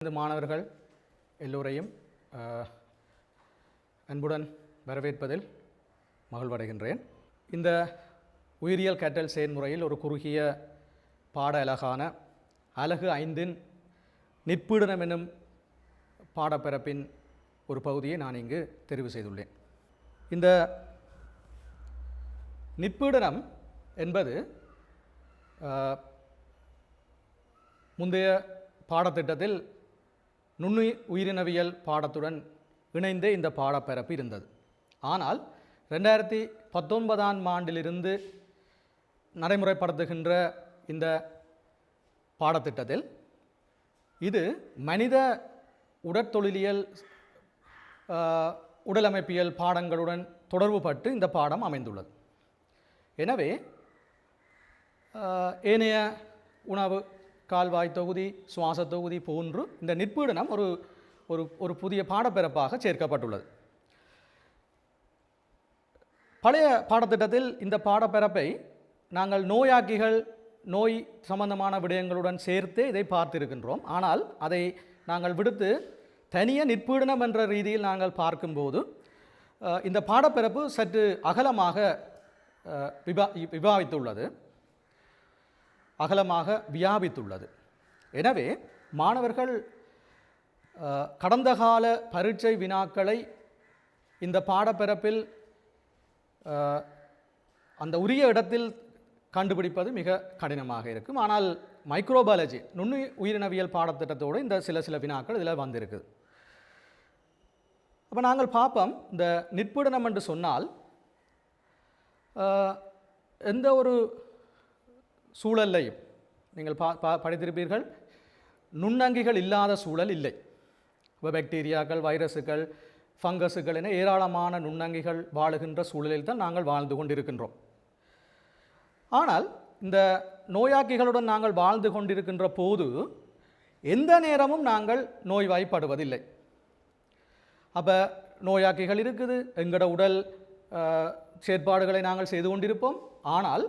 இந்த மாணவர்கள் எல்லோரையும் அன்புடன் வரவேற்பதில் மகிழ்வடைகின்றேன். இந்த உயிரியல் கற்றல் செயல்முறையில் ஒரு குறுகிய பாட அலகான அலகு 5 நிற்பீடனம் எனும் பாடப்பரப்பின் ஒரு பகுதியை நான் இங்கு தெரிவு செய்துள்ளேன். இந்த நிற்பீடனம் என்பது முந்தைய பாடத்திட்டத்தில் உயிரினவியல் பாடத்துடன் இணைந்தே இந்த பாடப்பரப்பு இருந்தது. ஆனால் 2019ஆம் ஆண்டிலிருந்து நடைமுறைப்படுத்துகின்ற இந்த பாடத்திட்டத்தில் இது மனித உடற்தொழிலியல் உடலமைப்பியல் பாடங்களுடன் தொடர்புபட்டு இந்த பாடம் அமைந்துள்ளது. எனவே ஏனைய உணவு, கால்வாய் தொகுதி, சுவாச தொகுதி போன்று இந்த நிற்பீடனம் ஒரு புதிய பாடப்பரப்பாக சேர்க்கப்பட்டுள்ளது. பழைய பாடத்திட்டத்தில் இந்த பாடப்பரப்பை நாங்கள் நோயாக்கிகள், நோய் சம்பந்தமான விடயங்களுடன் சேர்த்தே இதை பார்த்திருக்கின்றோம். ஆனால் அதை நாங்கள் விடுத்து தனிய நிற்பீடனம் என்ற ரீதியில் நாங்கள் பார்க்கும்போது இந்த பாடப்பரப்பு சற்று அகலமாக வியாபித்துள்ளது. எனவே மாணவர்கள் கடந்த கால பரீட்சை வினாக்களை இந்த பாடப்பரப்பில் அந்த உரிய இடத்தில் கண்டுபிடிப்பது மிக கடினமாக இருக்கும். ஆனால் மைக்ரோபாலஜி உயிரினவியல் பாடத்திட்டத்தோடு இந்த சில வினாக்கள் இதில் வந்திருக்குது. அப்போ நாங்கள் பார்ப்போம், இந்த நிற்பீடனம் என்று சொன்னால் எந்த ஒரு சூழல்லையும் நீங்கள் படித்திருப்பீர்கள், நுண்ணங்கிகள் இல்லாத சூழல் இல்லை. இப்போ பாக்டீரியாக்கள், வைரஸுகள், ஃபங்கஸுகள் என ஏராளமான நுண்ணங்கிகள் வாழுகின்ற சூழலில் தான் நாங்கள் வாழ்ந்து கொண்டிருக்கின்றோம். ஆனால் இந்த நோயாக்கிகளுடன் நாங்கள் வாழ்ந்து கொண்டிருக்கின்ற போது எந்த நேரமும் நாங்கள் நோய்வாய்ப்படுவதில்லை. அப்போ நோயாக்கிகள் இருக்குது, எங்களோட உடல் செயற்பாடுகளை நாங்கள் செய்து கொண்டிருப்போம். ஆனால்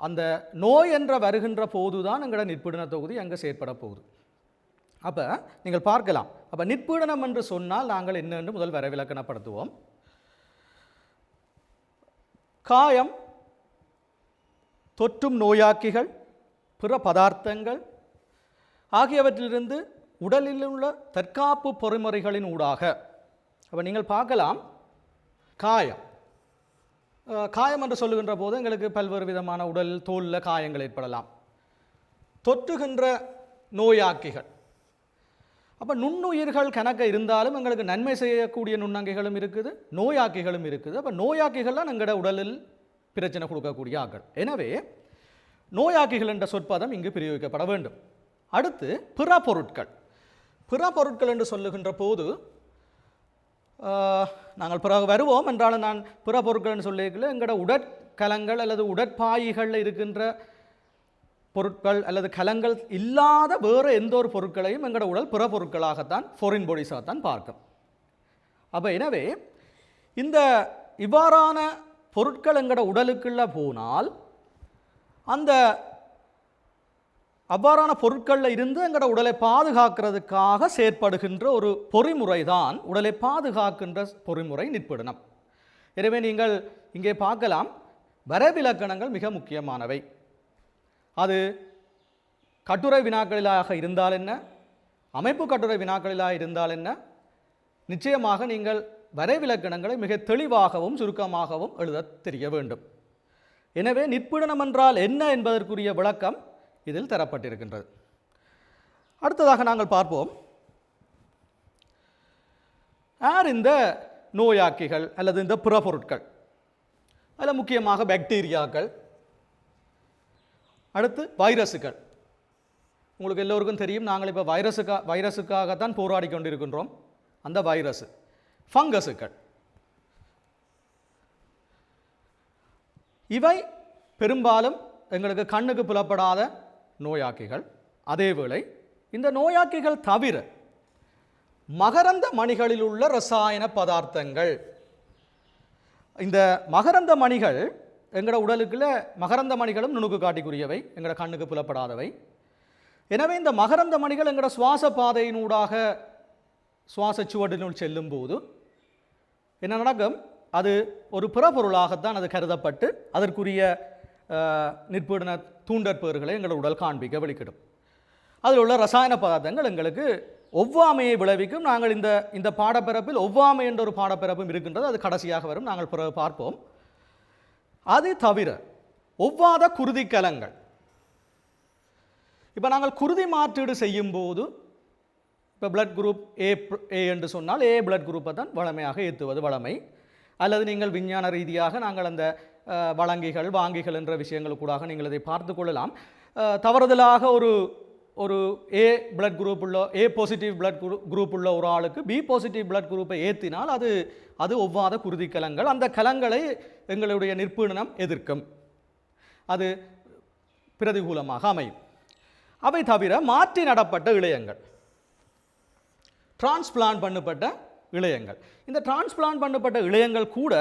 அந்த நோய் என்ற வருகின்ற போது தான் எங்களோட நிற்பீடன தொகுதி அங்கே செயற்பட போகுது. அப்போ நீங்கள் பார்க்கலாம், அப்போ நிற்பீடனம் என்று சொன்னால் நாங்கள் என்னென்று முதல் வரைவிலக்கணப்படுத்துவோம். காயம், தொற்றும் நோயாக்கிகள், பிற பதார்த்தங்கள் ஆகியவற்றிலிருந்து உடலில் உள்ள தற்காப்பு பொறிமுறைகளின் ஊடாக. அப்போ நீங்கள் பார்க்கலாம், காயம் என்று சொல்லுகின்ற போது எங்களுக்கு பல்வேறு விதமான உடல் தோலில் காயங்கள் ஏற்படலாம். தொற்றுகின்ற நோயாக்கிகள், அப்போ நுண்ணுயிர்கள் கணக்க இருந்தாலும் எங்களுக்கு நன்மை செய்யக்கூடிய நுண்ணங்கிகளும் இருக்குது, நோயாக்கிகளும் இருக்குது. அப்போ நோயாக்கிகள்லாம் எங்களோட உடலில் பிரச்சனை கொடுக்கக்கூடிய ஆக்கள். எனவே நோயாக்கிகள் என்ற சொற்பதம் இங்கு பிரயோகிக்கப்பட வேண்டும். அடுத்து பிற பொருட்கள் என்று சொல்லுகின்ற போது நாங்கள் பிறகு வருவோம். என்றாலும் நான் பிற பொருட்கள்னு சொல்லியிருக்கல, எங்களோட உடற்கலங்கள் அல்லது உடற்பாய்களில் இருக்கின்ற பொருட்கள் அல்லது கலங்கள் இல்லாத வேறு எந்த ஒரு பொருட்களையும் எங்களோட உடல் பிற பொருட்களாகத்தான், ஃபாரின் பாடிஸாகத்தான் பார்க்கும். அப்போ எனவே இந்த இவ்வாறான பொருட்கள் எங்களோட உடலுக்குள்ள போனால் அந்த அவ்வாறான பொருட்களில் இருந்து எங்களோட உடலை பாதுகாக்கிறதுக்காக செயற்படுகின்ற ஒரு பொறிமுறை தான் உடலை பாதுகாக்கின்ற பொறிமுறை நிற்பீடனம். எனவே நீங்கள் இங்கே பார்க்கலாம், வரைவிலக்கணங்கள் மிக முக்கியமானவை. அது கட்டுரை வினாக்களிலாக இருந்தால் என்ன, அமைப்பு கட்டுரை வினாக்களிலாக இருந்தால் என்ன, நிச்சயமாக நீங்கள் வரைவிலக்கணங்களை மிக தெளிவாகவும் சுருக்கமாகவும் எழுத தெரிய வேண்டும். எனவே நிற்பீடனம் என்றால் என்ன என்பதற்குரிய விளக்கம் இதில் தரப்பட்டிருக்கின்றது. அடுத்ததாக நாங்கள் பார்ப்போம், யார் இந்த நோயாக்கிகள் அல்லது இந்த பிற பொருட்கள். அதில் முக்கியமாக பாக்டீரியாக்கள், அடுத்து வைரஸுகள். உங்களுக்கு எல்லோருக்கும் தெரியும், நாங்கள் இப்போ வைரஸுக்காகத்தான் போராடி கொண்டிருக்கின்றோம். அந்த வைரஸு, ஃபங்கஸுகள், இவை பெரும்பாலும் எங்களுக்கு கண்ணுக்கு புலப்படாத நோயாக்கிகள். அதேவேளை இந்த நோயாக்கிகள் தவிர மகரந்த மணிகளில் உள்ள இரசாயன பதார்த்தங்கள், இந்த மகரந்த மணிகள் எங்களோட உடலுக்குள்ள மகரந்த மணிகளும் நுணுக்கு காட்டிக்குரியவை, எங்களோட கண்ணுக்கு புலப்படாதவை. எனவே இந்த மகரந்த மணிகள் எங்களோட சுவாச பாதையினூடாக சுவாச சுவடினுள் செல்லும் போது என்ன நடக்கும்? அது ஒரு பிறப்பொருளாகத்தான் அது கருதப்பட்டு அதற்குரிய நிற்பீடன தூண்டற்பேறுகளை எங்கள் உடல் காண்பிக்க வெளிக்கிடும். அதில் உள்ள ரசாயன பதார்த்தங்கள் எங்களுக்கு ஒவ்வாமையை விளைவிக்கும். நாங்கள் இந்த பாடப்பிறப்பில் ஒவ்வாமை என்ற ஒரு பாடப்பிறப்பும் இருக்கின்றது, அது கடைசியாக வரும், நாங்கள் பிறகு பார்ப்போம். அது தவிர ஒவ்வாத குருதி கலங்கள், இப்போ நாங்கள் குருதி மாற்றீடு செய்யும் போது இப்போ பிளட் குரூப் ஏ என்று சொன்னால் ஏ பிளட் குரூப்பை தான் வளமையாக ஏற்றுவது வளமை. அல்லது நீங்கள் விஞ்ஞான ரீதியாக நாங்கள் அந்த வழங்கிகள் வாங்கிகள் என்ற விஷயங்களுக்கூடாக நீங்கள் இதை பார்த்து கொள்ளலாம். தவறுதலாக ஒரு ஏ பிளட் குரூப் உள்ள ஏ பாசிட்டிவ் பிளட் குரூப் உள்ள ஒரு ஆளுக்கு பி பாசிட்டிவ் பிளட் குரூப்பை ஏற்றினால் அது ஒவ்வாத குருதி கலங்கள். அந்த கலங்களை எங்களுடைய நிற்பீடனம் எதிர்க்கும், அது பிரதிகூலமாக அமையும். அவை தவிர மாற்றி நடப்பட்ட இழையங்கள், டிரான்ஸ்பிளான்ட் பண்ணப்பட்ட இழையங்கள். இந்த டிரான்ஸ்பிளான்ட் பண்ணப்பட்ட இழையங்கள் கூட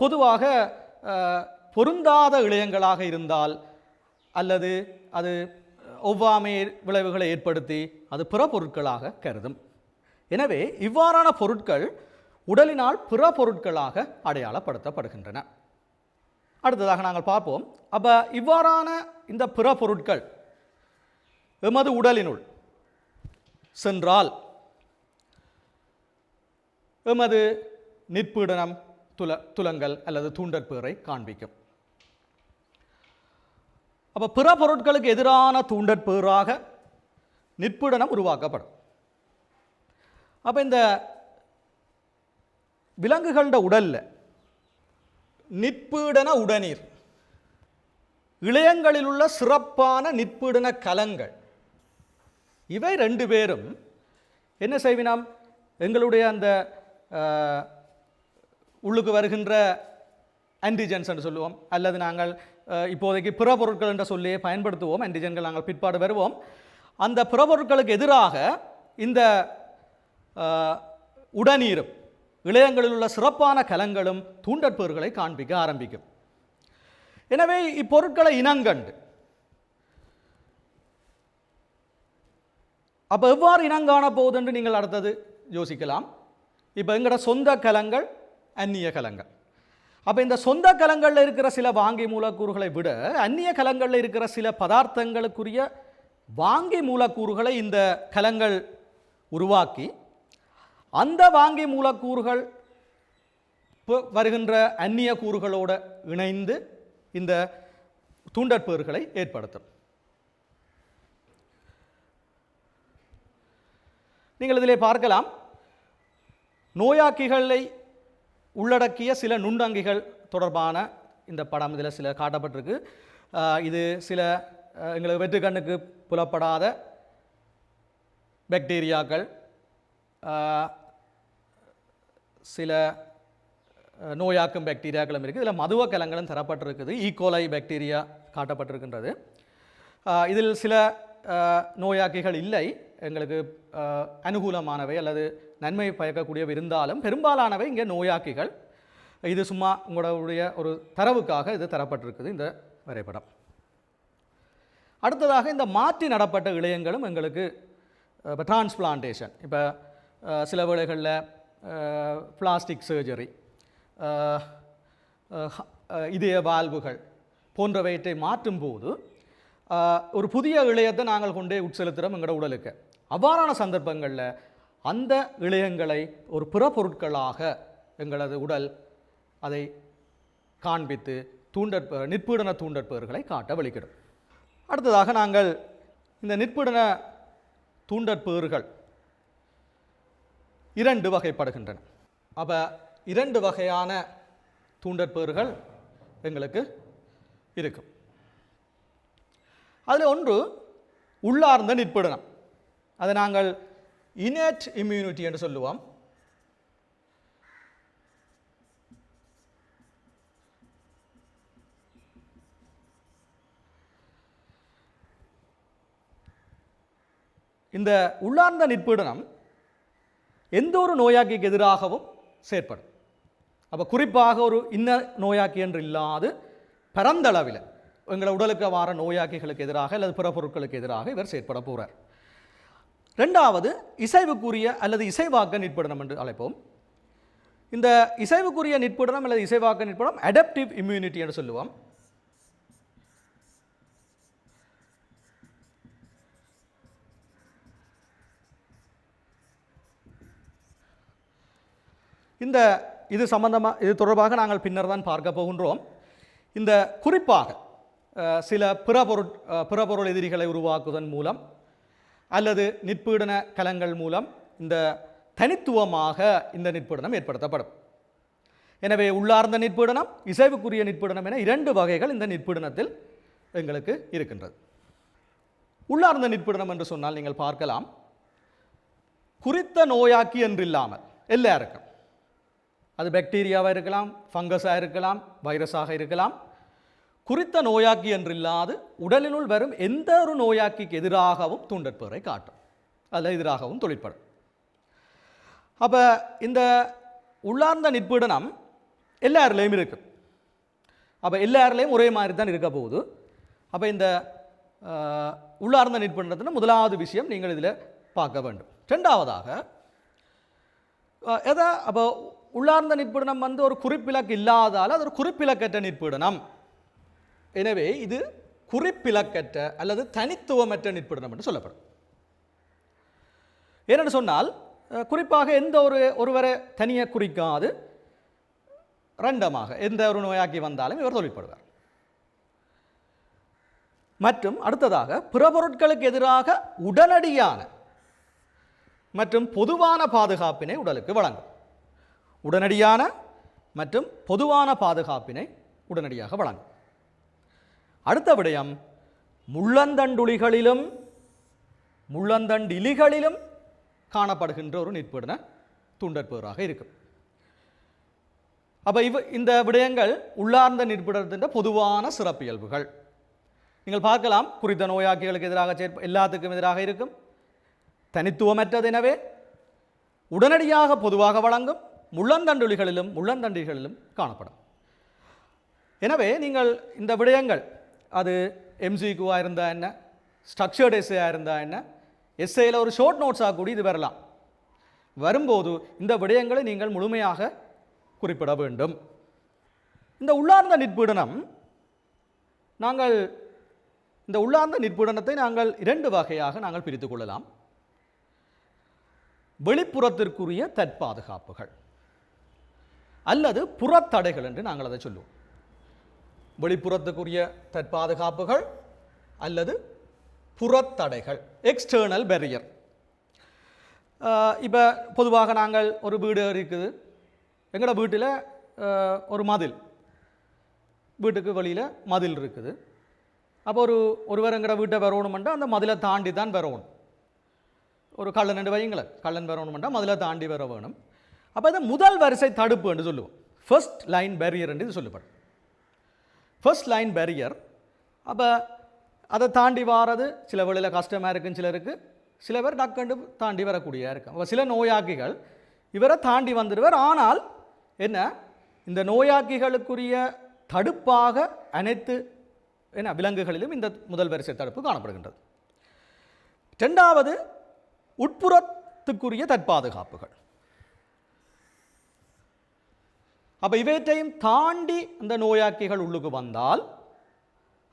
பொதுவாக பொருந்தாத இழையங்களாக இருந்தால் அல்லது அது ஒவ்வாமை விளைவுகளை ஏற்படுத்தி அது பிற பொருட்களாக கருதும். எனவே இவ்வாறான பொருட்கள் உடலினால் பிற பொருட்களாக அடையாளப்படுத்தப்படுகின்றன. அடுத்ததாக நாங்கள் பார்ப்போம். அப்போ இவ்வாறான இந்த பிற பொருட்கள் எமது உடலினுள் சென்றால் எமது நிற்பீடனம் துலங்கல் அல்லது தூண்டற்பேறை காண்பிக்கும். அப்போ பிற பொருட்களுக்கு எதிரான தூண்டற்பேறாக நிற்பீடனம் உருவாக்கப்படும். அப்போ இந்த விலங்குகளோட உடலில் நிற்பீடன உடனீர், இழையங்களில் உள்ள சிறப்பான நிற்பீடன கலங்கள், இவை ரெண்டு பேரும் என்ன செய்வினாம்? எங்களுடைய அந்த உள்ளுக்கு வருகின்ற ஆன்டிஜென்ஸ் என்று சொல்லுவோம், அல்லது நாங்கள் இப்போதைக்கு பிற பொருட்கள் என்ற சொல்லியை பயன்படுத்துவோம். ஆன்டிஜென்கள் நாங்கள் பிற்பாடு வருவோம். அந்த பிற பொருட்களுக்கு எதிராக இந்த உடனீரும் இழையங்களில் உள்ள சிறப்பான கலங்களும் தூண்டற்பேறுகளை காண்பிக்க ஆரம்பிக்கும். எனவே இப்பொருட்களை இனங்கண்டு அப்போ எவ்வாறு இனங்காண போகுது என்று நீங்கள் அடுத்தது யோசிக்கலாம். இப்போ எங்களோட சொந்த கலங்கள், அந்நிய கலங்கள். அப்போ இந்த சொந்த கலங்களில் இருக்கிற சில வாங்கி மூலக்கூறுகளை விட அந்நிய கலங்களில் இருக்கிற சில பதார்த்தங்களுக்குரிய வாங்கி மூலக்கூறுகளை இந்த கலங்கள் உருவாக்கி அந்த வாங்கி மூலக்கூறுகள் வருகின்ற அந்நிய கூறுகளோடு இணைந்து இந்த தூண்டற்பேறுகளை ஏற்படுத்தும். நீங்கள் இதிலே பார்க்கலாம், நோயாக்கிகளை உள்ளடக்கிய சில நுண்ணங்கிகள் தொடர்பான இந்த படம் இதில் சில காட்டப்பட்டிருக்கு. இது சில எங்களுக்கு வெற்று கண்ணுக்கு புலப்படாத பாக்டீரியாக்கள், சில நோயாக்கும் பாக்டீரியாக்களும் இருக்குது. இதில் மதுவ கலங்களும் தரப்பட்டிருக்குது. E coli bacteria காட்டப்பட்டிருக்கின்றது. இதில் சில நோயாக்கிகள் இல்லை, எங்களுக்கு அனுகூலமானவை அல்லது நன்மை பயக்கக்கூடியவை இருந்தாலும் பெரும்பாலானவை இங்கே நோயாக்கிகள். இது சும்மா உங்களுடைய ஒரு தரவுக்காக இது தரப்பட்டிருக்குது இந்த வரைபடம். அடுத்ததாக இந்த மாற்றி நடப்பட்ட இழையங்களும் எங்களுக்கு இப்போ டிரான்ஸ்பிளான்டேஷன், இப்போ சில வேளைகளில் பிளாஸ்டிக் சர்ஜரி, இதய வால்வுகள் போன்றவற்றை மாற்றும் போது ஒரு புதிய இழையத்தை நாங்கள் கொண்டே உட்செலுத்துகிறோம் எங்களோட உடலுக்கு. அவ்வாறான சந்தர்ப்பங்களில் அந்த இழையங்களை ஒரு பிற பொருட்களாக எங்களது உடல் அதை காண்பித்து நிற்பீடன தூண்டற்பேறுகளை காட்ட வலிக்கிடும். அடுத்ததாக நாங்கள் இந்த நிற்பீடன தூண்டற்பேறுகள் இரண்டு வகைப்படுகின்றன. அப்போ இரண்டு வகையான தூண்டற்பேறுகள் எங்களுக்கு இருக்கும். அதில் ஒன்று உள்ளார்ந்த நிற்பீடனம், அதை நாங்கள் இன்னேட் இம்யூனிட்டி என்று சொல்லுவோம். இந்த உள்ளார்ந்த நிற்பீடனம் எந்த ஒரு நோயாக்கிக்கு எதிராகவும் செயற்படும். அப்போ குறிப்பாக ஒரு இன்ன நோயாக்கி என்று இல்லாது பரந்தளவில் எங்களை உடலுக்கு வார நோயாக்கிகளுக்கு எதிராக அல்லது பிற பொருட்களுக்கு எதிராக இவர் செயற்பட போகிறார். ரெண்டாவது இசைவுக்குரிய அல்லது இசைவாக்க நிற்படனம் என்று அழைப்போம். இந்த இசைவுக்குரிய நிற்படனம் அல்லது இசைவாக்க நிற்படனம் அடாப்டிவ் இம்யூனிட்டி என்று சொல்லுவோம். இது இது தொடர்பாக நாங்கள் பின்னர் தான் பார்க்க போகின்றோம். இந்த குறிப்பாக சில பிற பொருள் எதிரிகளை உருவாக்குவதன் மூலம் அல்லது நிற்பீடன கலங்கள் மூலம் இந்த தனித்துவமாக இந்த நிற்பீடனம் ஏற்படுத்தப்படும். எனவே உள்ளார்ந்த நிற்பீடனம், இசைவுக்குரிய நிற்பீடனம் என 2 வகைகள் இந்த நிற்பீடனத்தில் எங்களுக்கு இருக்கின்றது. உள்ளார்ந்த நிற்பீடனம் என்று சொன்னால் நீங்கள் பார்க்கலாம், குறித்த நோயாக்கி என்றில்லாமல் எல்லாருக்கும், அது பாக்டீரியாவாக இருக்கலாம், ஃபங்கஸாக இருக்கலாம், வைரஸாக இருக்கலாம், குறித்த நோயாக்கி என்றில்லாது உடலினுள் வரும் எந்த ஒரு நோயாக்கிக்கு எதிராகவும் தூண்டற்பேரை காட்டும், அதில் எதிராகவும் தொழிற்படும். அப்போ இந்த உள்ளார்ந்த நிற்பீடனம் எல்லாரிலையும் இருக்குது. அப்போ எல்லாரிலையும் ஒரே மாதிரி தான் இருக்க போகுது. அப்போ இந்த உள்ளார்ந்த நிற்பீடனத்தின் முதலாவது விஷயம் நீங்கள் இதில் பார்க்க வேண்டும். ரெண்டாவதாக அப்போ உள்ளார்ந்த நிற்பீடனம் ஒரு குறிப்பிலக்கு இல்லாதால் அது ஒரு குறிப்பிலக்கற்ற நிற்பீடனம். எனவே இது குறிப்பிலக்கற்ற அல்லது தனித்துவமற்ற நிற்பீடனம் என்று சொல்லப்படும். ஏனென்று சொன்னால் குறிப்பாக எந்த ஒருவரை தனியே குறிக்காது ரண்டமாக எந்த ஒரு நோயாக்கி வந்தாலும் இவர் தொழிற்படுவார். மற்றும் அடுத்ததாக பிற பொருட்களுக்கு எதிராக உடனடியான மற்றும் பொதுவான பாதுகாப்பினை உடலுக்கு வழங்கும். உடனடியான மற்றும் பொதுவான பாதுகாப்பினை உடனடியாக வழங்கும். அடுத்த விடயம், முள்ளந்தண்டுளிகளிலும் முள்ளந்தண்டிலிகளிலும் காணப்படுகின்ற ஒரு நிற்பீடன தூண்டற்பேராக இருக்கும். அப்போ இந்த விடயங்கள் உள்ளார்ந்த நிற்பீடனத்தின் பொதுவான சிறப்பியல்புகள். நீங்கள் பார்க்கலாம், குறித்த நோயாக்கிகளுக்கு எதிராக எல்லாத்துக்கும் எதிராக இருக்கும், தனித்துவமற்றது, எனவே உடனடியாக பொதுவாக வழங்கும், முள்ளந்தண்டிகளிலும் காணப்படும். எனவே நீங்கள் இந்த விடயங்கள், அது எம்சிக்யூவாக இருந்தால் என்ன, ஸ்ட்ரக்சர்ட் எஸ்ஏயாக இருந்தால் என்ன, எஸ்ஏயில் ஒரு ஷார்ட் நோட்ஸாக கூடி இது வரலாம். வரும்போது இந்த விடயங்களை நீங்கள் முழுமையாக குறிப்பிட வேண்டும். இந்த உள்ளார்ந்த நிற்பீடனம் இந்த உள்ளார்ந்த நிற்பீடனத்தை நாங்கள் 2 வகையாக நாங்கள் பிரித்துக் கொள்ளலாம். வெளிப்புறத்திற்குரிய தற்பாதுகாப்புகள் அல்லது புறத்தடைகள் என்று நாங்கள் அதை சொல்லுவோம். வெளிப்புறத்துக்குரிய தற்பாதுகாப்புகள் அல்லது புறத்தடைகள், எக்ஸ்டர்னல் பேரியர். இப்போ பொதுவாக நாங்கள் ஒரு வீடு இருக்குது, எங்களோட வீட்டில் ஒரு மதில், வீட்டுக்கு வெளியில் மதில் இருக்குது. அப்போ ஒருவர் எங்களோட வீட்டை வரணுமெண்டா அந்த மதிலை தாண்டி தான் வரணும். ஒரு கள்ளன் என்று வைங்களேன், கள்ளன் வரணுமெண்டா மதிலை தாண்டி வர வேணும். அப்போ இதை முதல் வரிசை தடுப்பு என்று சொல்லுவோம், ஃபர்ஸ்ட் லைன் பேரியர் என்று இது சொல்லப்படும். First line barrier. அப்போ அதை தாண்டி வாரது சில வேளையில் கஷ்டமாக இருக்குன்னு சிலருக்கு, சில பேர் டக்குண்டு தாண்டி வரக்கூடியதாக இருக்கும். அப்போ சில நோயாக்கிகள் இவரை தாண்டி வந்துடுவார். ஆனால் என்ன, இந்த நோயாக்கிகளுக்குரிய தடுப்பாக அனைத்து விலங்குகளிலும் இந்த முதல் வரிசை தடுப்பு காணப்படுகின்றது. இரண்டாவது, உட்புறத்துக்குரிய தற்பாதுகாப்புகள். அப்போ இவற்றையும் தாண்டி இந்த நோயாக்கிகள் உள்ளுக்கு வந்தால்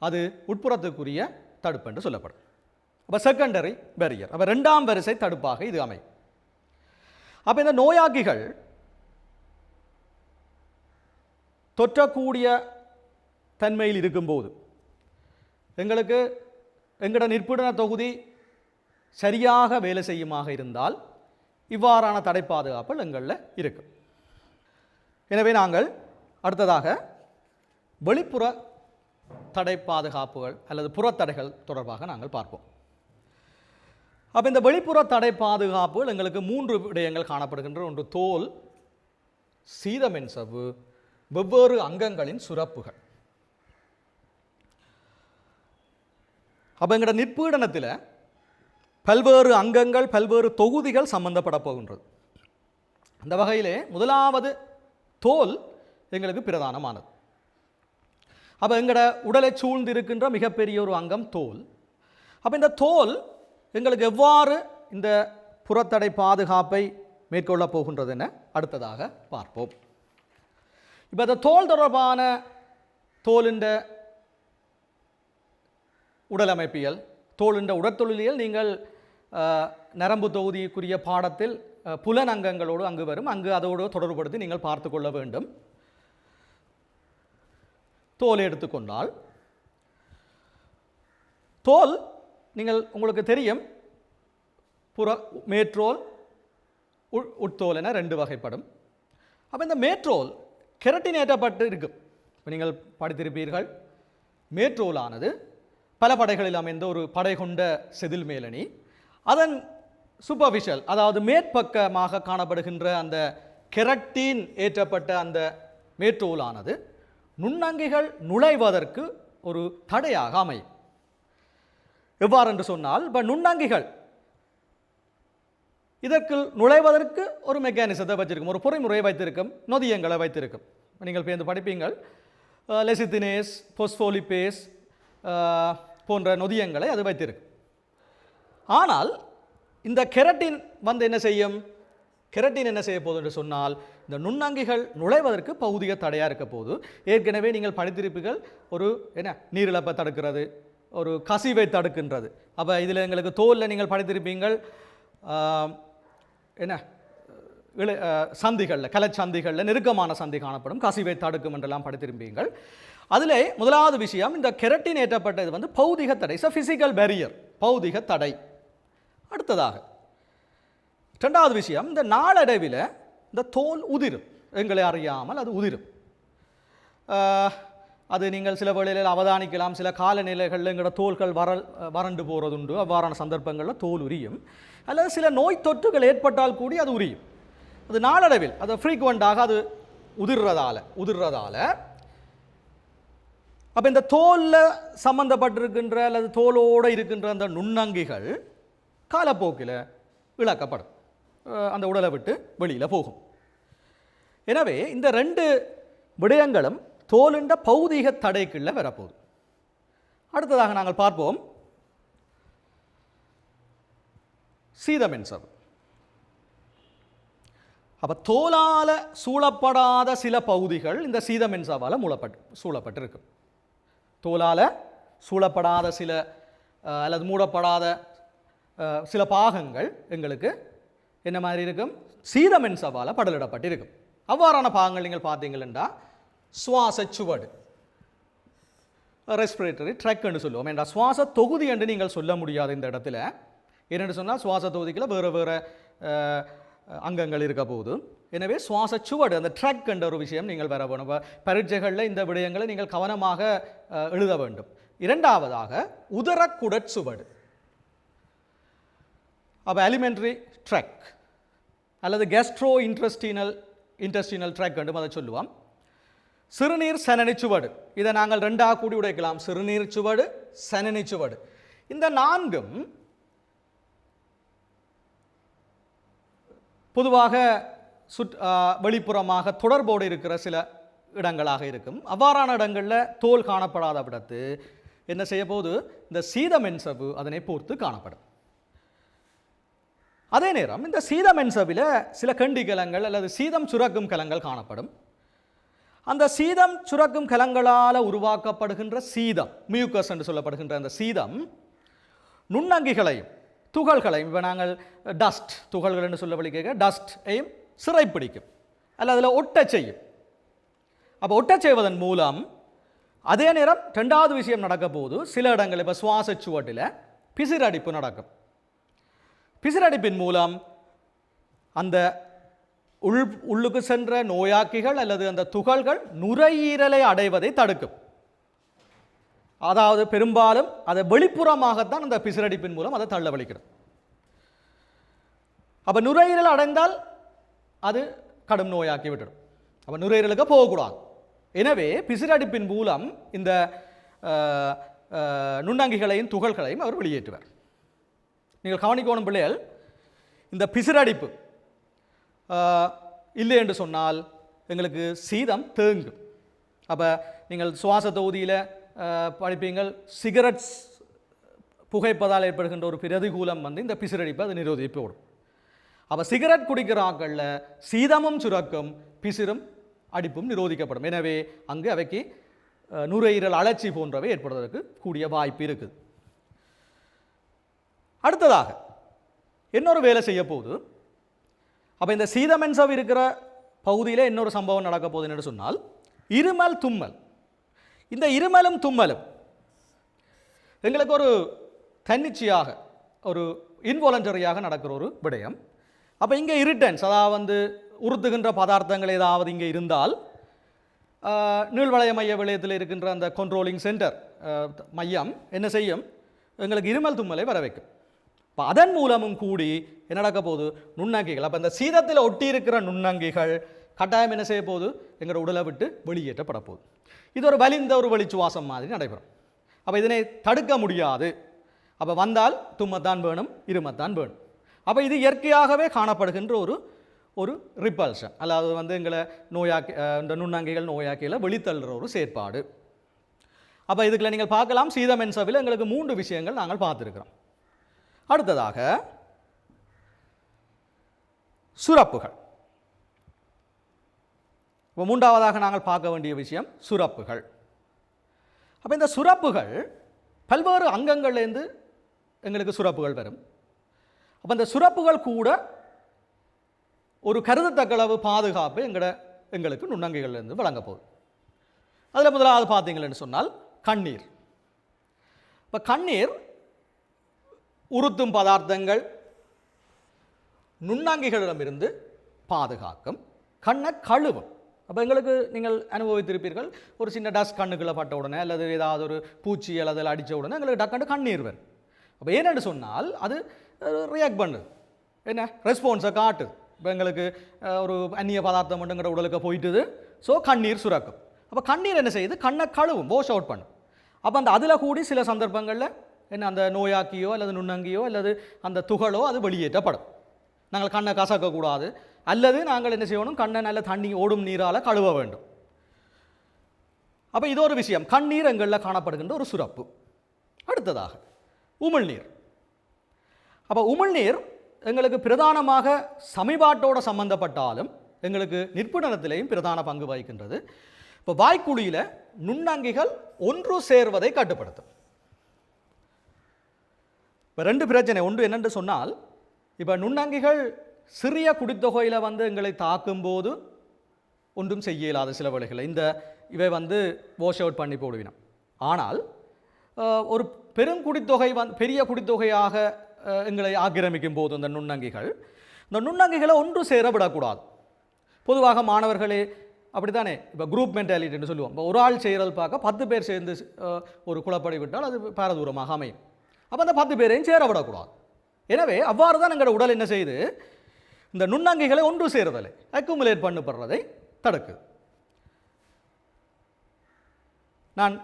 அது உட்புறத்துக்குரிய தடுப்பு என்று சொல்லப்படும். அப்போ செகண்டரி பேரியர். அப்போ 2ஆம் வரிசை தடுப்பாக இது அமையும். அப்போ இந்த நோயாக்கிகள் தொற்றக்கூடிய தன்மையில் இருக்கும்போது எங்களோட நிற்பீடன தொகுதி சரியாக வேலை செய்யுமாக இருந்தால் இவ்வாறான தடை பாதுகாப்புகள் எங்களில் இருக்கும். எனவே நாங்கள் அடுத்ததாக வெளிப்புற தடை பாதுகாப்புகள் அல்லது புறத்தடைகள் தொடர்பாக நாங்கள் பார்ப்போம். அப்போ இந்த வெளிப்புற தடை பாதுகாப்புகள் எங்களுக்கு 3 விடயங்கள் காணப்படுகின்ற ஒன்று தோல், சீதமென்சவ்வு, வெவ்வேறு அங்கங்களின் சுரப்புகள். அப்போ எங்களோட நிற்பீடனத்தில் பல்வேறு அங்கங்கள், பல்வேறு தொகுதிகள் சம்பந்தப்பட போகின்றது. அந்த வகையிலே முதலாவது தோல் எங்களுக்கு பிரதானமானது. அப்போ எங்களோட உடலை சூழ்ந்து இருக்கின்ற மிகப்பெரிய ஒரு அங்கம் தோல். அப்போ இந்த தோல் எங்களுக்கு எவ்வாறு இந்த புறத்தடை பாதுகாப்பை மேற்கொள்ளப் போகின்றது என அடுத்ததாக பார்ப்போம். இப்போ இந்த தோல் தொடர்பான தோலின் உடலமைப்பியல், தோலின் உடற்தொழிலியல் நீங்கள் நரம்பு தொகுதிக்குரிய பாடத்தில் புலனங்கங்களோடு அங்கு வரும், அங்கு அதோடு தொடர்புபடுத்தி நீங்கள் பார்த்து கொள்ள வேண்டும். தோல் எடுத்துக்கொண்டால் தோல் நீங்கள் உங்களுக்கு தெரியும் மேற்றோல் உட்தோல் என ரெண்டு வகைப்படும். அப்போ இந்த மேற்றோல் கெரட்டினேற்றப்பட்டு இருக்கும். இப்போ நீங்கள் படித்திருப்பீர்கள், மேற்றோலானது பல படைகளில் அமைந்த ஒரு படை கொண்ட செதில் மேலணி. அதன் சூப்பர்ஃபிஷியல், அதாவது மேற்பக்கமாக காணப்படுகின்ற அந்த கெரட்டின் ஏற்றப்பட்ட அந்த மேற்றோலானது நுண்ணங்கிகள் நுழைவதற்கு ஒரு தடையாக அமையும். எவ்வாறு என்று சொன்னால், இப்போ நுண்ணங்கிகள் இதற்கு நுழைவதற்கு ஒரு மெக்கானிசத்தை வச்சிருக்கும், ஒரு பொறிமுறையை வைத்திருக்கும், நொதியங்களை வைத்திருக்கும். நீங்கள் பேருந்து படிப்பீங்கள், லெசித்தினேஸ், போஸ்போலிபேஸ் போன்ற நொதியங்களை அது வைத்திருக்கும். ஆனால் இந்த கெரட்டின் என்ன செய்யும்? கெரட்டின் என்ன செய்ய போகுது என்று சொன்னால், இந்த நுண்ணங்கிகள் நுழைவதற்கு பௌதிக தடையாக இருக்க போது. ஏற்கனவே நீங்கள் படித்திருப்பீர்கள், ஒரு நீரிழப்பை தடுக்கிறது, ஒரு கசிவை தடுக்கின்றது. அப்போ இதில் எங்களுக்கு தோலில் நீங்கள் படித்திருப்பீங்கள் சந்திகளில், கலச்சந்திகளில் நெருக்கமான சந்தி காணப்படும், கசிவை தடுக்கும் என்றெல்லாம் படித்திருப்பீங்கள். அதில் முதலாவது விஷயம், இந்த கெரட்டின் ஏற்றப்பட்டது பௌதிக தடை, ஃபிசிக்கல் பேரியர், பௌதிக தடை. அடுத்ததாக இரண்டாவது விஷயம், இந்த நாளடைவில் இந்த தோல் உதிரும், எங்களை அறியாமல் அது உதிரும். அது நீங்கள் சில வேளையில் அவதானிக்கலாம், சில காலநிலைகளில் எங்களோட தோல்கள் வறண்டு போகிறதுண்டு. அவ்வாறான சந்தர்ப்பங்களில் தோல் உரியும். அல்லது சில நோய் தொற்றுகள் ஏற்பட்டால் கூடி அது உரியும். அது நாளடைவில், அது ஃப்ரீக்வெண்ட்டாக அது உதிர்றதால அப்போ இந்த தோலில் சம்பந்தப்பட்டிருக்கின்ற அல்லது தோலோடு இருக்கின்ற அந்த நுண்ணங்கிகள் காலப்போக்கில் இழக்கப்படும், அந்த உடலை விட்டு வெளியில் போகும். எனவே இந்த ரெண்டு விடயங்களும் தோலின் பௌதிக தடைக்குள்ள வரப்போகுது. அடுத்ததாக நாங்கள் பார்ப்போம் சீதமென்சவ்வு. அப்போ தோலால சூழப்படாத சில பகுதிகள் இந்த சீதமென்சவ்வால் சூழப்பட்டிருக்கும். தோலால சூழப்படாத சில அல்லது மூடப்படாத சில பாகங்கள் எங்களுக்கு என்ன மாதிரி இருக்கும்? சீதமென்சவ்வால் படலிடப்பட்டிருக்கும். அவ்வாறான பாகங்கள் நீங்கள் பார்த்தீங்கன்னா சுவாச சுவடு, ரெஸ்பிரேட்டரி ட்ரக் என்று சொல்லுவோம். என்ற சுவாச தொகுதி என்று நீங்கள் சொல்ல முடியாது இந்த இடத்துல. ஏனென்று சொன்னால் சுவாச தொகுதிக்குள்ள வேறு வேறு அங்கங்கள் இருக்க போகுது. எனவே சுவாச சுவடு, அந்த ட்ரக் என்ற ஒரு விஷயம் நீங்கள் வர வேணும். பரீட்சைகளில் இந்த விடயங்களை நீங்கள் கவனமாக எழுத வேண்டும். இரண்டாவதாக உதரக்குடற்சுவடு, அப்போ எலிமெண்ட்ரி ட்ரக் அல்லது கேஸ்ட்ரோ இன்டெஸ்டினல் ட்ரக் என்றும் அதை சொல்லுவோம். சிறுநீர் சனனி சுவடு, இதை நாங்கள் ரெண்டாக கூடி உடைக்கலாம். சிறுநீர் சுவடு, சனனி சுவடு, இந்த நான்கும் பொதுவாக வெளிப்புறமாக தொடர்போடு இருக்கிற சில இடங்களாக இருக்கும். அவ்வாறான இடங்களில் தோல் காணப்படாத விடத்து என்ன செய்ய போது இந்த சீதமென்சவ்வு அதனை பொறுத்து காணப்படும். அதே நேரம் இந்த சீதமென்சவ்வில் சில கண்டி கலங்கள் அல்லது சீதம் சுரக்கும் கலங்கள் காணப்படும். அந்த சீதம் சுரக்கும் கலங்களால் உருவாக்கப்படுகின்ற சீதம், மியூக்கஸ் என்று சொல்லப்படுகின்ற அந்த சீதம் நுண்ணங்கிகளையும் துகள்களையும், இப்போ நாங்கள் டஸ்ட் துகள்கள் என்று சொல்ல வழிக்க டஸ்டையும் சிறைப்பிடிக்கும் அல்ல அதில் ஒட்ட செய்யும். அப்போ ஒட்ட செய்வதன் மூலம் அதே நேரம் ரெண்டாவது விஷயம் நடக்க போது சில இடங்கள், இப்போ சுவாச சுவட்டில் பிசிரடிப்பு நடக்கும். பிசிரடிப்பின் மூலம் அந்த உள்ளுக்கு சென்ற நோயாக்கிகள் அல்லது அந்த துகள்கள் நுரையீரலை அடைவதை தடுக்கும். அதாவது பெரும்பாலும் அதை வெளிப்புறமாகத்தான் அந்த பிசிரடிப்பின் மூலம் அதை தள்ளவழிக்கிறது. அப்போ நுரையீரல் அடைந்தால் அது கடும் நோயாக்கி விட்டுடும். அப்போ நுரையீரலுக்கு போகக்கூடாது. எனவே பிசிரடிப்பின் மூலம் இந்த நுண்ணங்கிகளையும் துகள்களையும் அவர் வெளியேற்றுவார். நீங்கள் கவனிக்கணும் பிள்ளைகள், இந்த பிசிரடிப்பு இல்லை என்று சொன்னால் எங்களுக்கு சீதம் தேங்கும். அப்போ நீங்கள் சுவாச தொகுதியில் படிப்பீங்கள் சிகரெட்ஸ் புகைப்பதால் ஏற்படுகின்ற ஒரு பிரதிகூலம் வந்து இந்த பிசிறடிப்பை அது நிரோதிப்பு விடும். அப்போ சிகரெட் குடிக்கிற ஆக்களில் சீதமும் சுரக்கும், பிசிறும் அடிப்பும் நிரோதிக்கப்படும். எனவே அங்கு அவைக்கு நுரையீரல் அழற்சி போன்றவை ஏற்படுவதற்கு கூடிய வாய்ப்பு இருக்குது. அடுத்ததாக இன்னொரு வேலை செய்ய போகுது. அப்போ இந்த சீதமென்சவ் இருக்கிற பகுதியில் இன்னொரு சம்பவம் நடக்க போகுது என்று சொன்னால் இருமல் தும்மல். இந்த இருமலும் தும்மலும் எங்களுக்கு ஒரு தன்னிச்சையாக ஒரு இன்வாலண்டரியாக நடக்கிற ஒரு விடயம். அப்போ இங்கே இரிட்டன்ஸ், அதாவது உறுத்துகின்ற பதார்த்தங்கள் ஏதாவது இங்கே இருந்தால் நீள்வளைய மைய விளையத்தில் இருக்கின்ற அந்த கண்ட்ரோலிங் சென்டர் மையம் என்ன செய்யும், எங்களுக்கு இருமல் தும்மலை வர வைக்கும். இப்போ அதன் மூலமும் கூடி என்ன நடக்க போகுது, நுண்ணங்கிகள். அப்போ இந்த சீதத்தில் ஒட்டி இருக்கிற நுண்ணங்கிகள் கட்டாயம் என்ன செய்ய போகுது, எங்களோட உடலை விட்டு வெளியேற்றப்பட போகுது. இது ஒரு வலிந்த ஒரு வெளிச்சுவாசம் மாதிரி நடைபெறும். அப்போ இதனை தடுக்க முடியாது. அப்போ வந்தால் தும்மத்தான் வேணும், இருமத்தான் வேணும். அப்போ இது இயற்கையாகவே காணப்படுகின்ற ஒரு ரிப்பல்ஷன், அதாவது எங்களை நோயாக்கி இந்த நுண்ணங்கிகள் நோயாக்கியில் வெளித்தள்ளுற ஒரு செயற்பாடு. அப்போ இதுக்குள்ள நீங்கள் பார்க்கலாம், சீதமென்சவில் எங்களுக்கு 3 விஷயங்கள் நாங்கள் பார்த்துருக்கிறோம். அடுத்ததாக சுரப்புகள். இப்போ 3ஆவதாக நாங்கள் பார்க்க வேண்டிய விஷயம் சுரப்புகள். அப்போ இந்த சுரப்புகள் பல்வேறு அங்கங்கள்லேருந்து எங்களுக்கு சுரப்புகள் வரும். அப்போ இந்த சுரப்புகள் கூட ஒரு கருதத்தக்களவு பாதுகாப்பு எங்களுக்கு நுண்ணங்கிகள்லேருந்து வழங்க போகுது. அதில் முதலாவது பார்த்தீங்களன்னு சொன்னால் கண்ணீர். இப்போ கண்ணீர் உறுத்தும் பதார்த்தங்கள் நுண்ணங்கிகளிடமிருந்து பாதுகாக்கும், கண்ணை கழுவும். அப்போ எங்களுக்கு நீங்கள் அனுபவித்திருப்பீர்கள், ஒரு சின்ன டஸ்ட் கண்ணுக்குள்ளே பட்ட உடனே அல்லது ஏதாவது ஒரு பூச்சி அல்லது அடித்த உடனே எங்களுக்கு டக்குன்னு கண்ணீர் வரும். அப்போ ஏன்னு சொன்னால் அது ரியாக்ட் பண்ணுது, என்ன ரெஸ்பான்ஸை காட்டுது. இப்போ எங்களுக்கு ஒரு அந்நிய பதார்த்தம் மட்டுங்கிற உடலுக்கு போயிட்டுது, ஸோ கண்ணீர் சுரக்கும். அப்போ கண்ணீர் என்ன செய்யுது, கண்ணை கழுவும், வாஷ் அவுட் பண்ணும். அப்போ அந்த அதில் கூடி சில சந்தர்ப்பங்களில் என்ன அந்த நோயாக்கியோ அல்லது நுண்ணங்கியோ அல்லது அந்த துகளோ அது வெளியேற்றப்படும். நாங்கள் கண்ணை கசக்கக்கூடாது, அல்லது நாங்கள் என்ன செய்யணும், கண்ணை நல்ல தண்ணி ஓடும் நீரால் கழுவ வேண்டும். அப்போ இது ஒரு விஷயம், கண்ணீர் எங்களில் காணப்படுகின்ற ஒரு சுரப்பு. அடுத்ததாக உமிழ்நீர். அப்போ உமிழ்நீர் எங்களுக்கு பிரதானமாக சமிபாட்டோடு சம்பந்தப்பட்டாலும் எங்களுக்கு நிற்புணத்திலேயும் பிரதான பங்கு வகிக்கின்றது. இப்போ வாய்க்குழியில் நுண்ணங்கிகள் ஒன்று சேர்வதை கட்டுப்படுத்தும். இப்போ 2 பிரச்சனை. ஒன்று என்னென்று சொன்னால், இப்போ நுண்ணங்கிகள் சிறிய குடித்தொகையில் எங்களை தாக்கும்போது ஒன்றும் செய்ய இயலாத சில வேளைகளில் இவை வாஷ் அவுட் பண்ணி போடுவினோம். ஆனால் ஒரு பெரும் குடித்தொகை பெரிய குடித்தொகையாக எங்களை ஆக்கிரமிக்கும் போது இந்த நுண்ணங்கிகளை ஒன்று சேர விடக்கூடாது. பொதுவாக மாணவர்களே அப்படித்தானே, இப்போ குரூப் மென்டாலிட்டின்னு சொல்லுவோம். இப்போ ஒரு ஆள் செய்கிறது பார்க்க 10 பேர் சேர்ந்து ஒரு குழப்படி விட்டால் அது பாரதூரமாக அமையும். அப்போ அந்த 10 பேரையும் சேர விடக்கூடாது. எனவே அவ்வாறு தான் எங்களோட உடல் என்ன செய்யுது, இந்த நுண்ணங்கிகளை ஒன்று சேருதலை அக்குமுலேட் பண்ணப்படுறதை தடுக்குது. நான்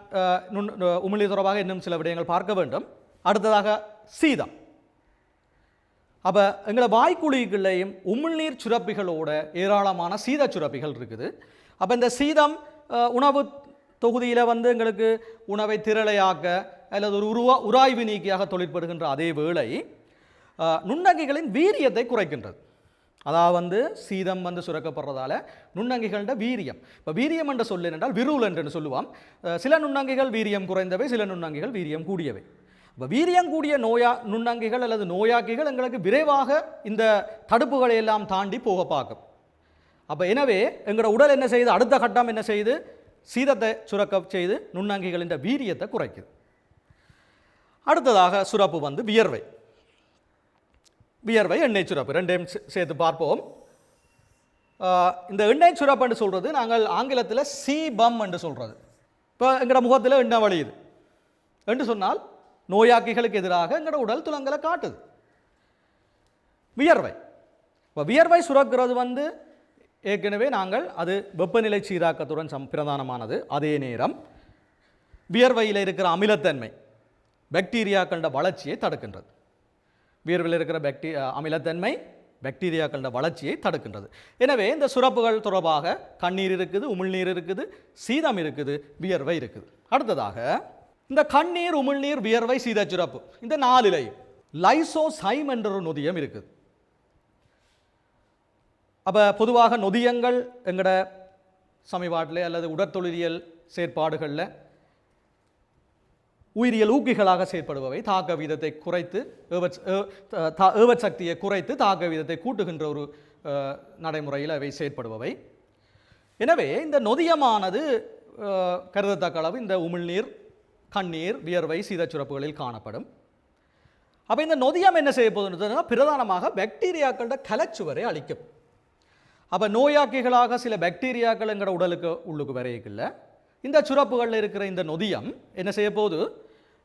உமிழ்நீர் தொடர்பாக இன்னும் சில விடயங்கள் பார்க்க வேண்டும். அடுத்ததாக சீதம். அப்போ எங்களை வாய்க்குழிகளையும் உமிழ்நீர் சுரப்பிகளோட ஏராளமான சீத சுரப்பிகள் இருக்குது. அப்போ இந்த சீதம் உணவு தொகுதியில் எங்களுக்கு உணவை திரளையாக்க அல்லது ஒரு உராய்வு நீக்கியாக தொழிற்படுகின்ற அதே வேளை நுண்ணங்கிகளின் வீரியத்தை குறைக்கின்றது. அதாவது சீதம் சுரக்கப்படுறதால நுண்ணங்கிகளோட வீரியம், இப்போ வீரியம் என்ற சொல்ல என்றால் விருலன் என்று சொல்லுவோம். சில நுண்ணங்கிகள் வீரியம் குறைந்தவை, சில நுண்ணங்கிகள் வீரியம் கூடியவை. இப்போ வீரியம் கூடிய நுண்ணங்கிகள் அல்லது நோயாக்கிகள் எங்களுக்கு விரைவாக இந்த தடுப்புகளை எல்லாம் தாண்டி போக பார்க்கும். அப்போ எனவே எங்களோட உடல் என்ன செய்யுது, அடுத்த கட்டம் என்ன செய்யுது, சீதத்தை சுரக்க செய்து நுண்ணங்கிகளின் வீரியத்தை குறைக்குது. அடுத்ததாக சுரப்பு வியர்வை. வியர்வை எண்ணெய் சுரப்பு, ரெண்டையும் சேர்த்து பார்ப்போம். இந்த எண்ணெய் சுரப்பு என்று சொல்கிறது நாங்கள் ஆங்கிலத்தில் சீபம் என்று சொல்கிறது. இப்போ எங்களோட முகத்தில் எண்ணெய் வழியுது என்று சொன்னால் நோயாக்கிகளுக்கு எதிராக எங்களோட உடல் துலங்களை காட்டுது. வியர்வை. இப்போ வியர்வை சுரக்கிறது ஏற்கனவே நாங்கள் அது வெப்பநிலை சீராக்கத்துடன் பிரதானமானது. அதே நேரம் வியர்வையில் இருக்கிற அமிலத்தன்மை பாக்டீரியாக்களோட வளர்ச்சியை தடுக்கின்றது. வியர்வையில் இருக்கிற அமிலத்தன்மை பாக்டீரியாக்களோட வளர்ச்சியை தடுக்கின்றது. எனவே இந்த சுரப்புகள் தொடர்பாக கண்ணீர் இருக்குது, உமிழ்நீர் இருக்குது, சீதம் இருக்குது, வியர்வை இருக்குது. அடுத்ததாக இந்த கண்ணீர், உமிழ்நீர், வியர்வை, சீத சுரப்பு இந்த நாலிலையும் லைசோசைம் என்ற ஒரு நொதியம் இருக்குது. அப்போ பொதுவாக நொதியங்கள் எங்கட சமீபாட்டில் அல்லது உடற்தொழிலியல் செயற்பாடுகளில் உயிரியல் ஊக்கிகளாக செயற்படுபவை தாக்க வீதத்தை குறைத்து ஏவச் சக்தியை குறைத்து தாக்க வீதத்தை கூட்டுகின்ற ஒரு நடைமுறையில் அவை செயற்படுபவை. எனவே இந்த நொதியமானது கருதத்தக்க அளவு இந்த உமிழ்நீர், கண்ணீர், வியர்வை, சீதச்சுரப்புகளில் காணப்படும். அப்போ இந்த நொதியம் என்ன செய்ய போகுதுன்னா பிரதானமாக பாக்டீரியாக்களோட கலச்சுவரை அழிக்கும். அப்போ நோயாக்கிகளாக சில பாக்டீரியாக்கள் எங்களோட உடலுக்கு உள்ளுக்கு வரையில இந்த சுரப்புகளில் இருக்கிற இந்த நொதியம் என்ன செய்ய போது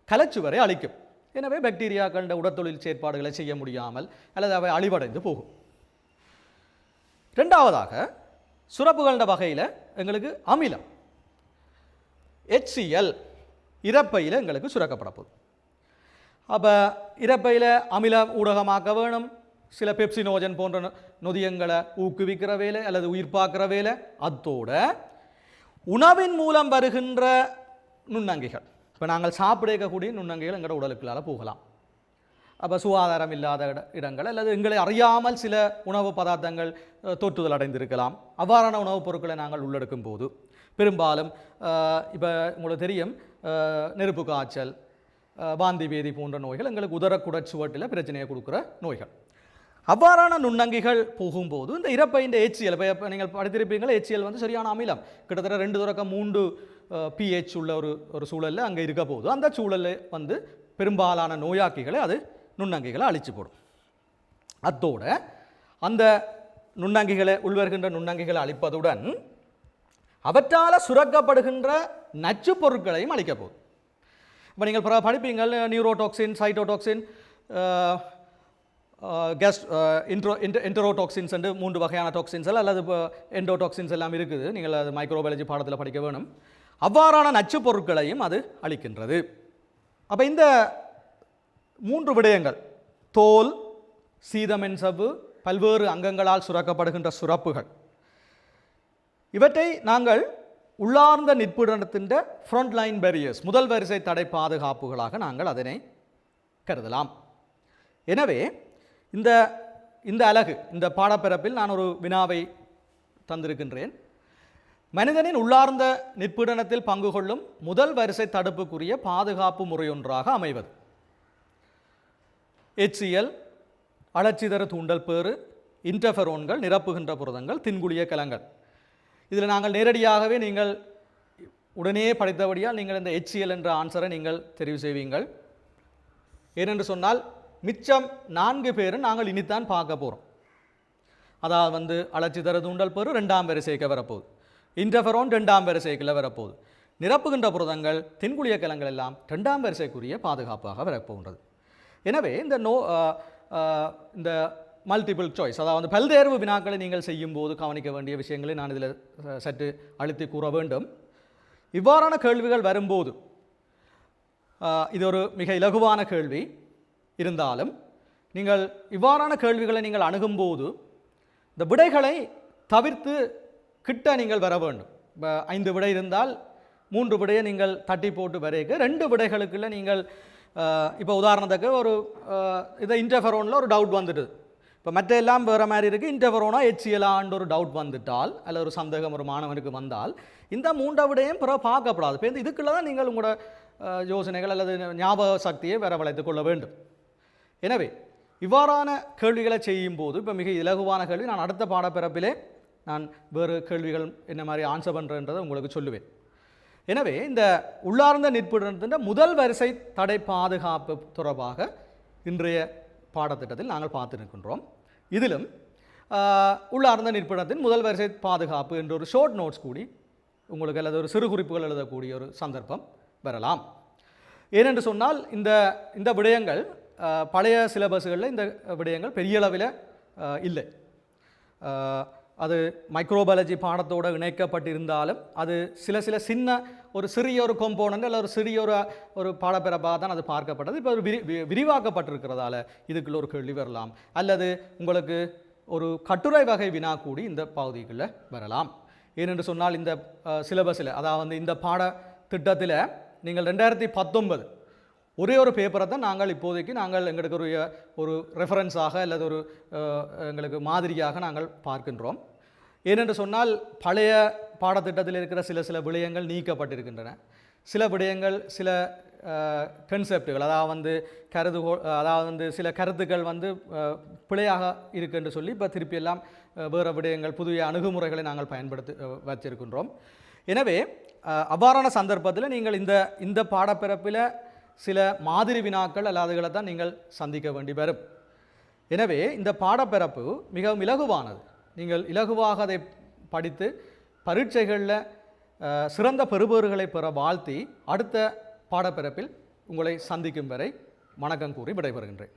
கலச்சுவரை அழிக்கும். எனவே பாக்டீரியாக்களோட உடற்தொழில் செயற்பாடுகளை செய்ய முடியாமல் அல்லது அவை அழிவடைந்து போகும். ரெண்டாவதாக சுரப்புகளோட வகையில் எங்களுக்கு அமிலம் HCl இறப்பையில் எங்களுக்கு சுரக்கப்பட போகுது. அப்போ இறப்பையில் அமில ஊடகமாக்க வேணும். சில பெப்சினோஜன் போன்ற நொதியங்களை ஊக்குவிக்கிற வேலை அல்லது உயிர்ப்பாக்குற வேலை. அத்தோட உணவின் மூலம் வருகின்ற நுண்ணங்கிகள், இப்போ நாங்கள் சாப்பிடக்கூடிய நுண்ணங்கிகள் எங்களோட உடலுக்குள்ளால் போகலாம். அப்போ சுகாதாரம் இல்லாத இடங்கள் அல்லது எங்களை அறியாமல் சில உணவு பதார்த்தங்கள் தொற்றுதல் அடைந்திருக்கலாம். அவ்வாறான உணவுப் பொருட்களை நாங்கள் உள்ளெடுக்கும் போது பெரும்பாலும் இப்போ உங்களுக்கு தெரியும் நெருப்பு காய்ச்சல், வாந்தி பேதி போன்ற நோய்கள் எங்களுக்கு உதரக்குடச்சுவட்டில் பிரச்சனையை கொடுக்குற நோய்கள். அவ்வாறான நுண்ணங்கிகள் போகும்போது இந்த இறப்பையின் HCl, இப்போ நீங்கள் படித்திருப்பீங்கள், HCl வந்து சரியான அமிலம் கிட்டத்தட்ட 2.3 pH உள்ள ஒரு சூழலில் அங்கே இருக்க போது அந்த சூழலில் வந்து பெரும்பாலான நோயாக்கிகளை அது நுண்ணங்கிகளை அழிச்சு போடும். அத்தோட அந்த நுண்ணங்கிகளை உள்வருகின்ற நுண்ணங்கிகளை அழிப்பதுடன் அவற்றால் சுரக்கப்படுகின்ற நச்சு பொருட்களையும் அழிக்க போகுது. இப்போ நீங்கள் படிப்பீங்கள் நியூரோடாக்சின், சைட்டோடாக்சின், என்டரோடாக்சின்ஸ் என்று 3 வகையான டாக்சின்ஸ் அல்லது எண்டோடாக்சின்ஸ் எல்லாம் இருக்குது. நீங்கள் அது மைக்ரோபயாலஜி பாடத்தில் படிக்க வேணும். அவ்வாறான நச்சு பொருட்களையும் அது அளிக்கின்றது. அப்போ இந்த 3 விடயங்கள் தோல், சீதமென் சவ்வு, பல்வேறு அங்கங்களால் சுரக்கப்படுகின்ற சுரப்புகள், இவற்றை நாங்கள் உள்ளார்ந்த நிற்புடனத்தின் ஃப்ரண்ட் லைன் பேரியர்ஸ், முதல் வரிசை தடை பாதுகாப்புகளாக நாங்கள் அதனை கருதலாம். எனவே இந்த அலகு, இந்த பாடப்பிறப்பில் நான் ஒரு வினாவை தந்திருக்கின்றேன். மனிதனின் உள்ளார்ந்த நிற்புடனத்தில் பங்கு கொள்ளும் முதல் வரிசை தடுப்புக்குரிய பாதுகாப்பு முறையொன்றாக அமைவது HCl, அழற்சிதர தூண்டல் பேறு, இன்டர்ஃபெரோன்கள், நிரப்புகின்ற புரதங்கள், தின்குழிய கலங்கள். இதில் நாங்கள் நேரடியாகவே நீங்கள் உடனே படித்தபடியால் நீங்கள் இந்த HCl என்ற ஆன்சரை நீங்கள் தெரிவு செய்வீங்கள். ஏனென்று சொன்னால் மிச்சம் 4 பேரும் நாங்கள் இனித்தான் பார்க்க போகிறோம். அதாவது வந்து அழற்சிதர தூண்டல் பேறு 2ஆம் வரிசைக்கு வரப்போகுது, இன்டர்ஃபெரோன் 2ஆம் வரிசைக்குள்ள வரப்போகுது, நிரப்புகின்ற புரதங்கள், தின்குழிய கலங்கள் எல்லாம் 2ஆம் வரிசைக்குரிய பாதுகாப்பாக வரப்போகின்றது. எனவே இந்த மல்டிபிள் சாய்ஸ், அதாவது பல்தேர்வு வினாக்களை நீங்கள் செய்யும்போது கவனிக்க வேண்டிய விஷயங்களை நான் இதில் சற்று அழுத்தி கூற வேண்டும். இவ்வாறான கேள்விகள் வரும்போது இது ஒரு மிக இலகுவான கேள்வி இருந்தாலும் நீங்கள் இவ்வாறான கேள்விகளை நீங்கள் அணுகும்போது இந்த விடைகளை தவிர்த்து கிட்ட நீங்கள் வர வேண்டும். இப்போ 5 விடை இருந்தால் 3 விடையை நீங்கள் தட்டி போட்டு வரைக்க 2 விடைகளுக்குள்ள நீங்கள் இப்போ உதாரணத்துக்கு ஒரு இதை இன்டர்ஃபெரோனில் ஒரு டவுட் வந்துடுது. இப்போ மற்ற எல்லாம் வேறு மாதிரி இருக்குது, இன்டர்ஃபெரோனா HClஆன்னு ஒரு டவுட் வந்துட்டால் அல்லது ஒரு சந்தேகம் ஒரு மாணவனுக்கு வந்தால் இந்த 3 விடையும் பிறகு பார்க்கப்படாது. இப்போ இதுக்குள்ள தான் நீங்கள் உங்களோட யோசனைகள் அல்லது ஞாபக சக்தியை வரவழைத்துக் கொள்ள வேண்டும். எனவே இவ்வாறான கேள்விகளை செய்யும் போது இப்போ மிக இலகுவான கேள்வி, நான் அடுத்த பாடப்பிறப்பிலே நான் வேறு கேள்விகள் என்ன மாதிரி ஆன்சர் பண்ணுறேன்றதை உங்களுக்கு சொல்லுவேன். எனவே இந்த உள்ளார்ந்த நிற்புடனத்தின் முதல் வரிசை தடை பாதுகாப்பு தொடர்பாக இன்றைய பாடத்திட்டத்தில் நாங்கள் பார்த்து நிற்கின்றோம். இதிலும் உள்ளார்ந்த நிற்புடனத்தின் முதல் வரிசை பாதுகாப்பு என்ற ஒரு ஷார்ட் நோட்ஸ் கூடி உங்களுக்கு அல்லது ஒரு சிறு குறிப்புகள் எழுதக்கூடிய ஒரு சந்தர்ப்பம் வரலாம். ஏனென்று சொன்னால் இந்த விடயங்கள் பழைய சிலபஸ்களில் இந்த விடயங்கள் பெரிய அளவில் இல்லை. அது மைக்ரோபயாலஜி பாடத்தோடு இணைக்கப்பட்டிருந்தாலும் அது சில சின்ன ஒரு சிறிய ஒரு காம்போனன்ட் அல்லது ஒரு சிறிய ஒரு பாடப்பிறப்பாக தான் அது பார்க்கப்பட்டது. இப்போ ஒரு விரிவாக்கப்பட்டிருக்கிறதால இதுக்குள்ள ஒரு கேள்வி வரலாம். அல்லது உங்களுக்கு ஒரு கட்டுரை வகை வினா கூடி இந்த பகுதிகளில் வரலாம். ஏனென்று சொன்னால் இந்த சிலபஸில், அதாவது இந்த பாடத்திட்டத்தில் நீங்கள் 2019 ஒரே ஒரு பேப்பரை தான் நாங்கள் இப்போதைக்கு எங்களுக்கு ஒரு ரெஃபரன்ஸாக அல்லது ஒரு எங்களுக்கு மாதிரியாக நாங்கள் பார்க்கின்றோம். ஏனென்று சொன்னால் பழைய பாடத்திட்டத்தில் இருக்கிற சில விடயங்கள் நீக்கப்பட்டிருக்கின்றன. சில விடயங்கள், சில கன்செப்டுகள், அதாவது சில கருத்துக்கள் பிழையாக இருக்குன்னு சொல்லி இப்போ திருப்பி எல்லாம் வேறு விடயங்கள், புதிய அணுகுமுறைகளை நாங்கள் பயன்படுத்தி வச்சிருக்கின்றோம். எனவே அவ்வாறான சந்தர்ப்பத்தில் நீங்கள் இந்த பாடப்பிறப்பில் சில மாதிரி வினாக்கள் அல்லாதகளை தான் நீங்கள் சந்திக்க வேண்டி வரும். எனவே இந்த பாடப்பிறப்பு மிகவும் இலகுவானது. நீங்கள் இலகுவாக அதை படித்து பரீட்சைகளில் சிறந்த பெறுபேறுகளை பெற வாழ்த்தி அடுத்த பாடப்பிறப்பில் உங்களை சந்திக்கும் வரை வணக்கம் கூறி விடைபெறுகின்றேன்.